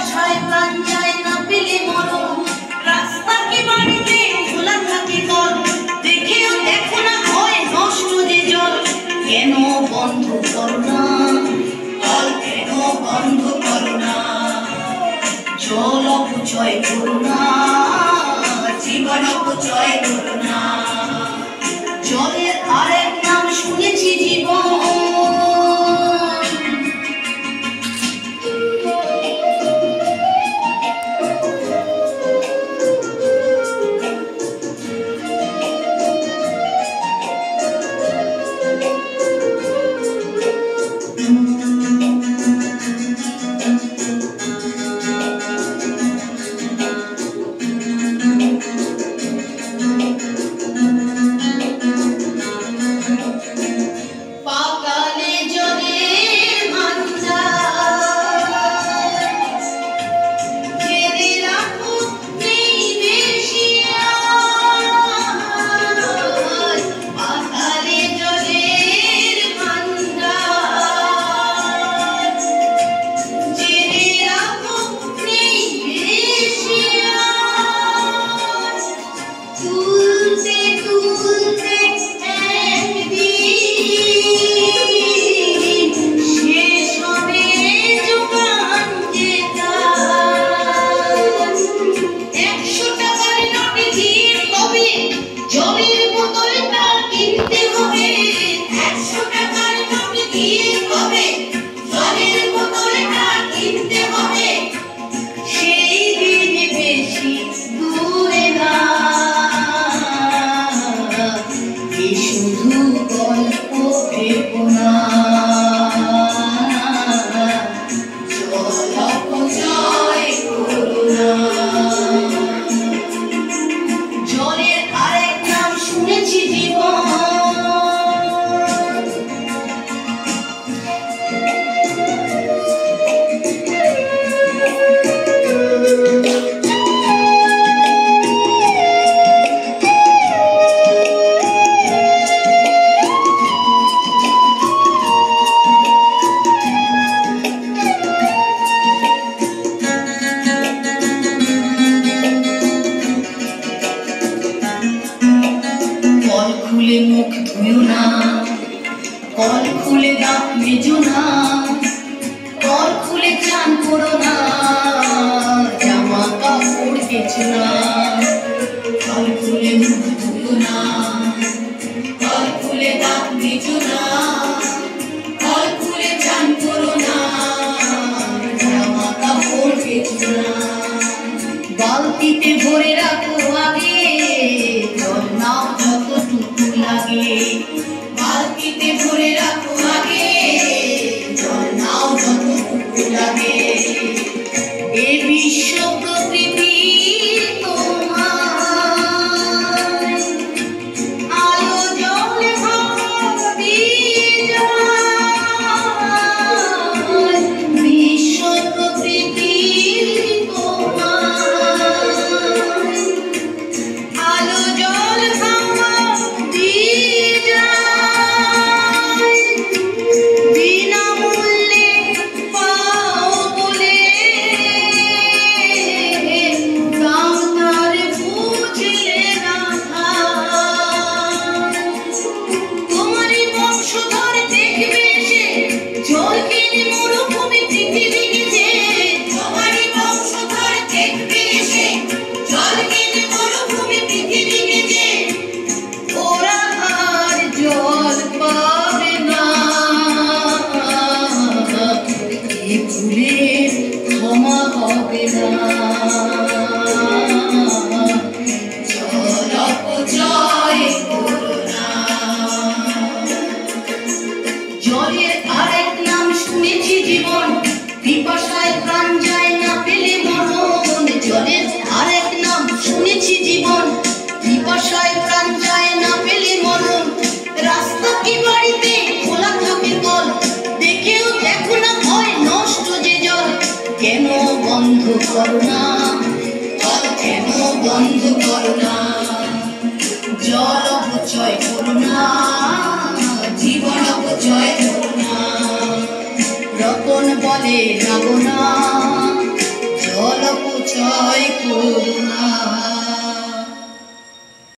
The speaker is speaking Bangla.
পিপাসায় প্রাণ যায় না পেলে মরণ, রাস্তা কি বাড়িতে খোলা থাকে কল, দেখেও দেখো না হয় নষ্ট যে জল। কেন বন্ধ করো না কল, কেন বন্ধ করো না, জল অপচয় করো না, জীবন অপচয় করো না। জলের আরেক নাম শুনেছি জীবন, মুখ ধুয়ো না, কল খুলে দাঁত মেজো না, কল খুলে চান করো না, জামা কাপড় কেচো না। কল খুলে মুখ ধুয়ো না, কল খুলে দাঁত মেজো না, কল খুলে চান করো না, জামা কাপড় কেচো না। বালতিতে ভরে রাখো আগে জল নাও যতটুকু লাগে, বালতিতে ভরে রাখো আগে জল নাও যতটুকু লাগে। এ বিশ্ব প্রকৃতি তোমার, আলো জলে ভাবি যায়, বিশ্ব প্রকৃতি আলো জল হাওয়া দিয়ে যায়, বিনামূল্যে পাও বলে দাম তার বুঝলে না। তোমারই বংশধর দেখবে সে জল কিনে মরুভূমি পৃথিবী গেছে, তোমারই বংশধর দেখবে সে জল কিনে মরুভূমি পৃথিবী গেছে। ওরা আর জল পাবে না, এ ভুলের ক্ষমা হবে না। জল অপচয় করো না। জলের আরেক নাম শুনেছি জীবন, পিপাসায় প্রাণ যায় না পেলে মরণ। জলের আরেক নাম শুনেছি জীবন, পিপাসায় প্রাণ যায় না পেলে মরণ, রাস্তা কি বাড়িতে খোলা থাকে কল, দেখেও দেখো না হয় নষ্ট যে জল। কেন বন্ধ করো না কল, কেন বন্ধ করো না, জল অপচয় করো না, জীবন অপচয় করো না। রতন বলে যাবো না, জয় করুণা।